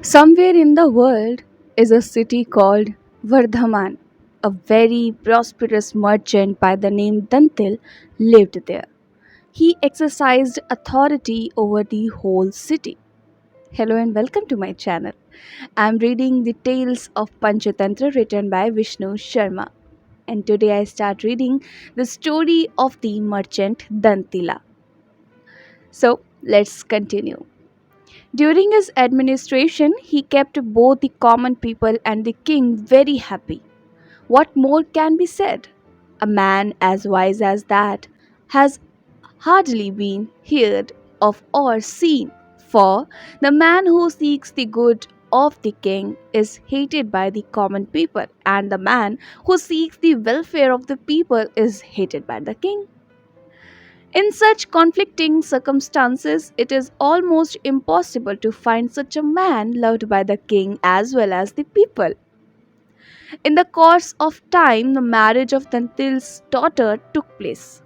Somewhere in the world is a city called Vardhaman. A very prosperous merchant by the name Dantil lived there. He exercised authority over the whole city. Hello and welcome to my channel. I'm reading the tales of Panchatantra written by Vishnu Sharma. And today I start reading the story of the merchant Dantila. So let's continue. During his administration, he kept both the common people and the king very happy. What more can be said? A man as wise as that has hardly been heard of or seen, for the man who seeks the good of the king is hated by the common people, and the man who seeks the welfare of the people is hated by the king. In such conflicting circumstances, it is almost impossible to find such a man loved by the king as well as the people. In the course of time, the marriage of Dantil's daughter took place.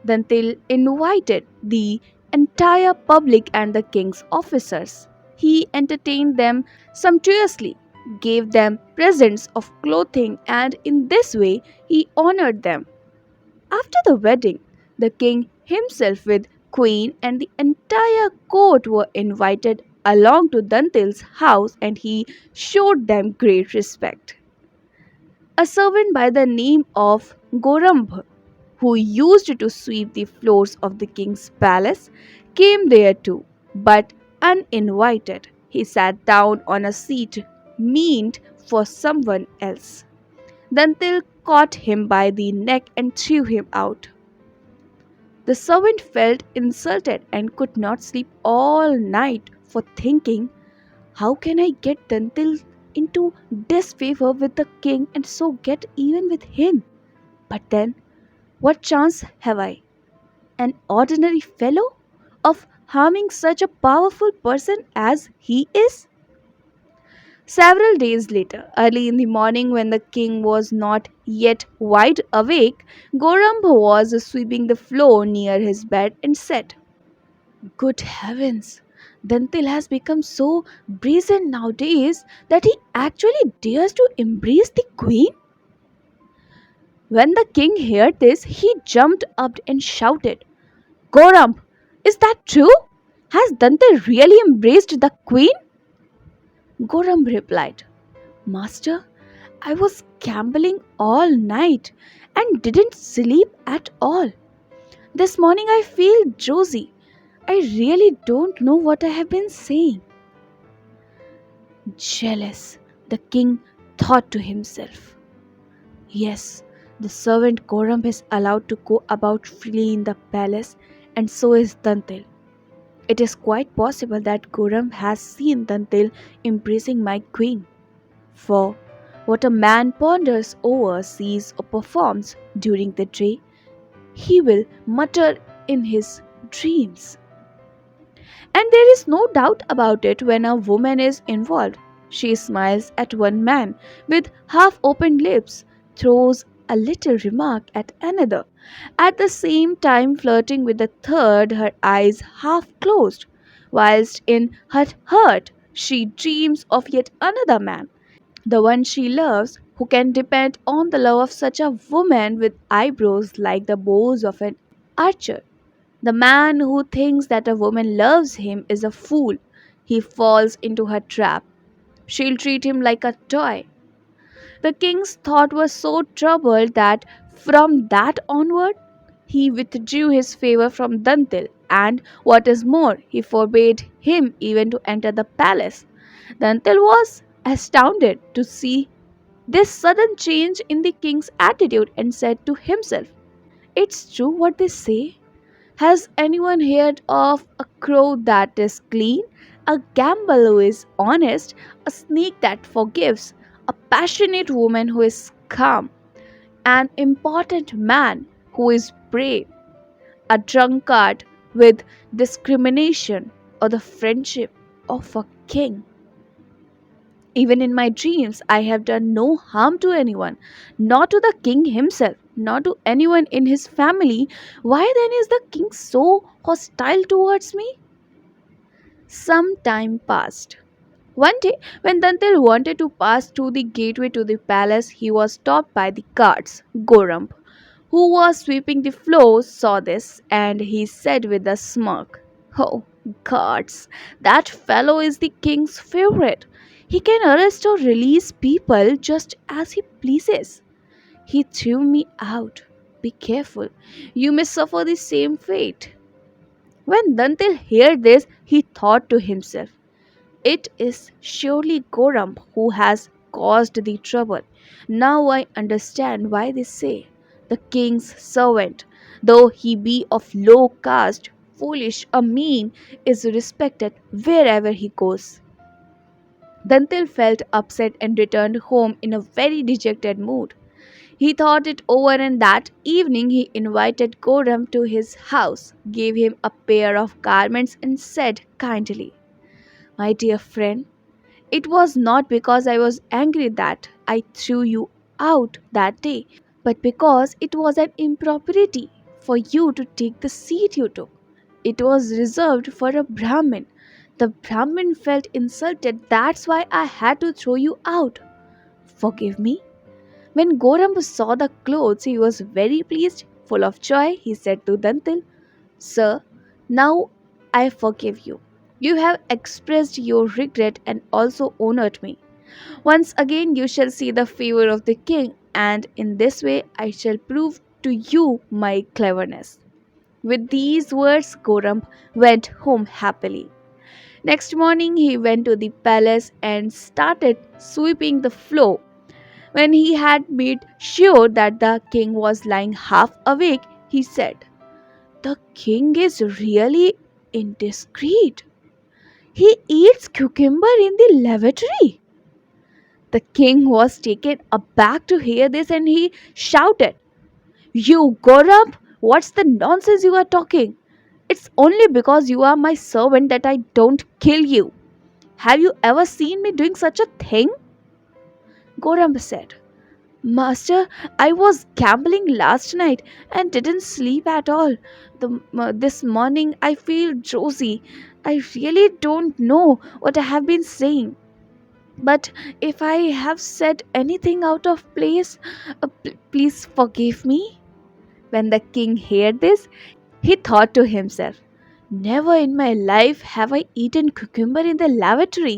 Dantil invited the entire public and the king's officers. He entertained them sumptuously, gave them presents of clothing, and in this way he honored them. After the wedding, the king himself with queen and the entire court were invited along to Dantil's house and he showed them great respect. A servant by the name of Gorambh, who used to sweep the floors of the king's palace, came there too, but uninvited. He sat down on a seat meant for someone else. Dantil caught him by the neck and threw him out. The servant felt insulted and could not sleep all night for thinking, how can I get Dantil into disfavor with the king and so get even with him? But then, what chance have I, an ordinary fellow, of harming such a powerful person as he is? Several days later, early in the morning when the king was not yet wide awake, Gorambha was sweeping the floor near his bed and said, good heavens! Dantil has become so brazen nowadays that he actually dares to embrace the queen. When the king heard this, he jumped up and shouted, Goramp, is that true? Has Dantil really embraced the queen? Goramp replied, Master, I was gambling all night and didn't sleep at all. This morning I feel drowsy. I really don't know what I have been saying. Jealous, the king thought to himself. Yes, the servant Goram is allowed to go about freely in the palace, and so is Dantil. It is quite possible that Goram has seen Dantil embracing my queen. For what a man ponders over, sees, or performs during the day, he will mutter in his dreams. And there is no doubt about it when a woman is involved. She smiles at one man with half opened lips, throws a little remark at another, at the same time flirting with the third, her eyes half closed, whilst in her heart she dreams of yet another man, the one she loves, who can depend on the love of such a woman with eyebrows like the bows of an archer. The man who thinks that a woman loves him is a fool. He falls into her trap. She'll treat him like a toy. The king's thought was so troubled that from that onward he withdrew his favor from Dantil, and what is more, he forbade him even to enter the palace. Dantil was astounded to see this sudden change in the king's attitude and said to himself, it's true what they say. Has anyone heard of a crow that is clean, a gambler who is honest, a snake that forgives, a passionate woman who is calm, an important man who is brave, a drunkard with discrimination, or the friendship of a king? Even in my dreams, I have done no harm to anyone, not to the king himself, nor to anyone in his family. Why then is the king so hostile towards me? Some time passed. One day, when Dantil wanted to pass through the gateway to the palace, he was stopped by the guards. Goram, who was sweeping the floor, saw this and he said with a smirk, "Oh, guards, that fellow is the king's favorite. He can arrest or release people just as he pleases. He threw me out. Be careful, you may suffer the same fate." When Dantil heard this, he thought to himself, "It is surely Goram who has caused the trouble. Now I understand why they say the king's servant, though he be of low caste, foolish, or mean, is respected wherever he goes." Dantil felt upset and returned home in a very dejected mood. He thought it over, and that evening he invited Goram to his house, gave him a pair of garments, and said kindly, "My dear friend, it was not because I was angry that I threw you out that day, but because it was an impropriety for you to take the seat you took. It was reserved for a Brahmin. The Brahmin felt insulted, that's why I had to throw you out. Forgive me." When Goram saw the clothes, he was very pleased. Full of joy, he said to Dantil, "Sir, now I forgive you. You have expressed your regret and also honored me. Once again you shall see the favor of the king, and in this way I shall prove to you my cleverness." With these words, Goram went home happily. Next morning, he went to the palace and started sweeping the floor. When he had made sure that the king was lying half awake, he said, "The king is really indiscreet. He eats cucumber in the lavatory." The king was taken aback to hear this and he shouted, "You Gorab, what's the nonsense you are talking? It's only because you are my servant that I don't kill you. Have you ever seen me doing such a thing?" Gorab said, "Master, I was gambling last night and didn't sleep at all. This morning I feel drowsy. I really don't know what I have been saying. But if I have said anything out of place, please forgive me." When the king heard this, he thought to himself, "Never in my life have I eaten cucumber in the lavatory.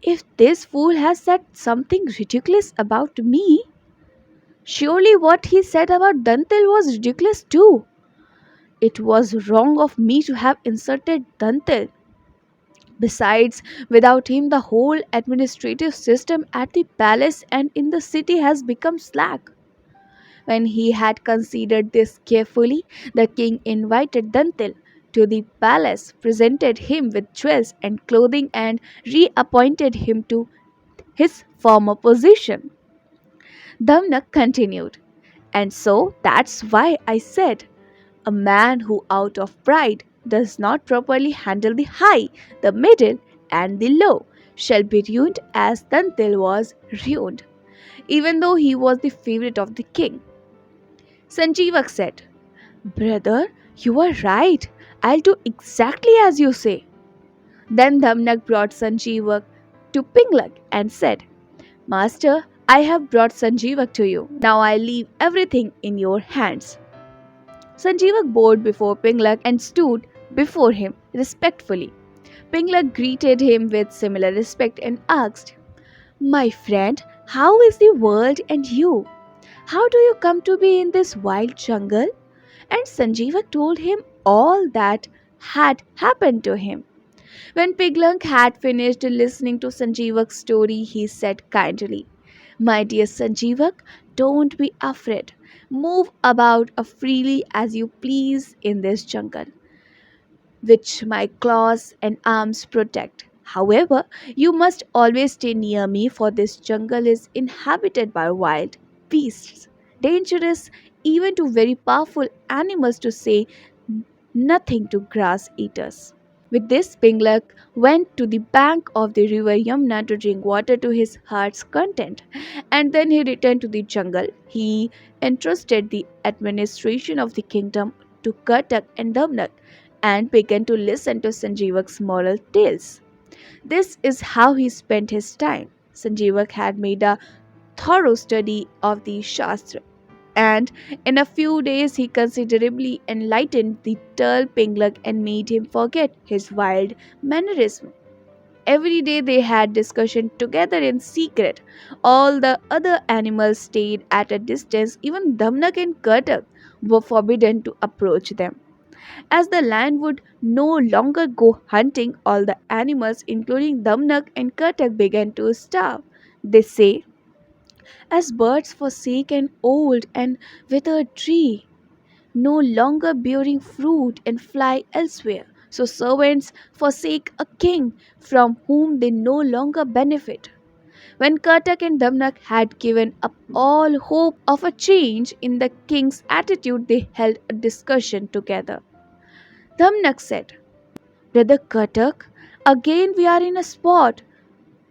If this fool has said something ridiculous about me, surely what he said about Dantil was ridiculous too. It was wrong of me to have insulted Dantil. Besides, without him, the whole administrative system at the palace and in the city has become slack." When he had considered this carefully, the king invited Dantil to the palace, presented him with jewels and clothing, and reappointed him to his former position. Damnak continued, "And so that's why I said, a man who out of pride does not properly handle the high, the middle, and the low shall be ruined as Dantil was ruined, even though he was the favorite of the king." Sanjeevak said, "Brother, you are right. I'll do exactly as you say." Then Damnak brought Sanjeevak to Pinglak and said, "Master, I have brought Sanjeevak to you. Now I leave everything in your hands." Sanjeevak bowed before Pinglak and stood before him respectfully. Pinglak greeted him with similar respect and asked, "My friend, how is the world and you? How do you come to be in this wild jungle?" And Sanjeevak told him all that had happened to him. When Pinglak had finished listening to Sanjeevak's story, he said kindly, "My dear Sanjeevak, don't be afraid. Move about freely as you please in this jungle, which my claws and arms protect. However, you must always stay near me, for this jungle is inhabited by wild beasts, dangerous even to very powerful animals, to say nothing to grass eaters." With this, Pinglak went to the bank of the river Yamuna to drink water to his heart's content, and then he returned to the jungle. He entrusted the administration of the kingdom to Katak and Damnak and began to listen to Sanjeevak's moral tales. This is how he spent his time. Sanjeevak had made a thorough study of the Shastra, and in a few days he considerably enlightened the dull Pinglak and made him forget his wild mannerism. Every day they had discussion together in secret. All the other animals stayed at a distance. Even Damnak and Katak were forbidden to approach them. As the land would no longer go hunting, all the animals, including Damnak and Katak, began to starve. They say, as birds forsake an old and withered tree, no longer bearing fruit and fly elsewhere. So servants forsake a king from whom they no longer benefit. When Kartak and Damnak had given up all hope of a change in the king's attitude, they held a discussion together. Damnak said, Brother Kartak, again we are in a spot.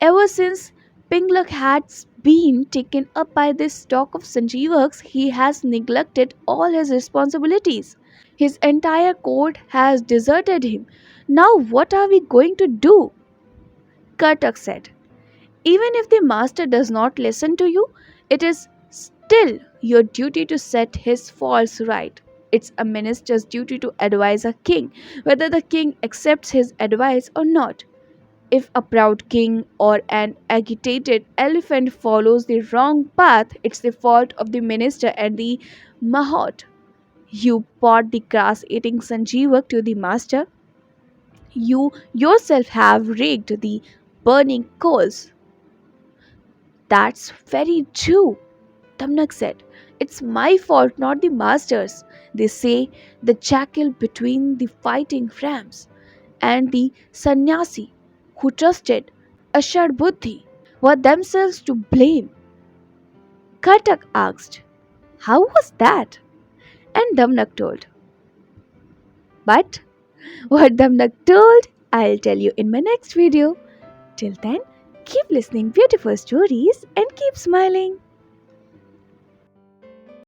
Ever since Pinglak has been taken up by this stock of Sanjeevaks, he has neglected all his responsibilities. His entire court has deserted him. Now, what are we going to do? Kartak said, even if the master does not listen to you, it is still your duty to set his faults right. It's a minister's duty to advise a king, whether the king accepts his advice or not. If a proud king or an agitated elephant follows the wrong path, it's the fault of the minister and the mahot. You brought the grass eating Sanjeevak to the master. You yourself have raked the burning coals. That's very true, Tamnak said. It's my fault, not the master's. They say the jackal between the fighting rams and the sannyasi who trusted Ashar Buddhi were themselves to blame. Kartak asked, how was that? And Damnak told. But what Damnak told, I'll tell you in my next video. Till then, keep listening beautiful stories and keep smiling.